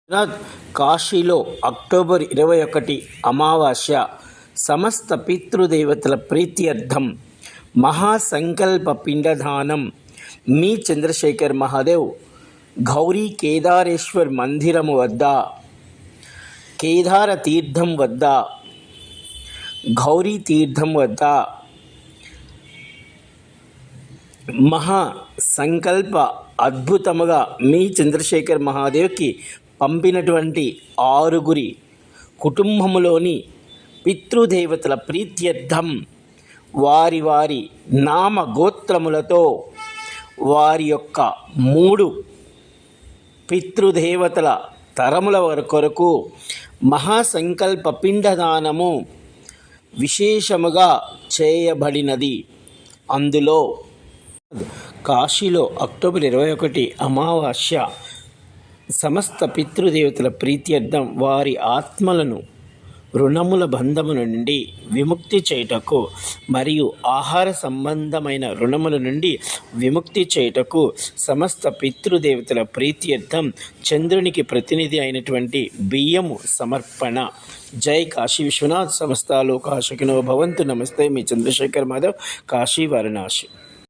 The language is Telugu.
కాశీలో అక్టోబర్ 21 అమావాస్య సమస్త పితృదేవతల ప్రీత్యర్థం మహాసంకల్ప పిండదానం. మీ చంద్రశేఖర్ మహాదేవ్ గౌరీ కేదారేశ్వర్ మందిరము వద్ద, కేదార తీర్థం వద్ద, గౌరీ తీర్థం వద్ద మహా సంకల్ప అద్భుతముగా మీ చంద్రశేఖర్ మహాదేవ్కి పంపినటువంటి 6 కుటుంబములోని పితృదేవతల ప్రీత్యర్థం వారి వారి నామ గోత్రములతో వారి యొక్క 3 పితృదేవతల తరముల కొరకు మహాసంకల్ప పిండదానము విశేషముగా చేయబడినది. అందులో కాశీలో అక్టోబర్ 21 అమావాస్య సమస్త పితృదేవతల ప్రీత్యర్థం వారి ఆత్మలను రుణముల బంధముల నుండి విముక్తి చేయుటకు మరియు ఆహార సంబంధమైన రుణముల నుండి విముక్తి చేయుటకు సమస్త పితృదేవతల ప్రీత్యర్థం చంద్రునికి ప్రతినిధి అయినటువంటి బియ్యము సమర్పణ. జై కాశీ విశ్వనాథ్. సమస్త లోకా సుఖినో భవంతు. నమస్తే. మీ చంద్రశేఖర్ మాధవ్, కాశీ వారణాసి.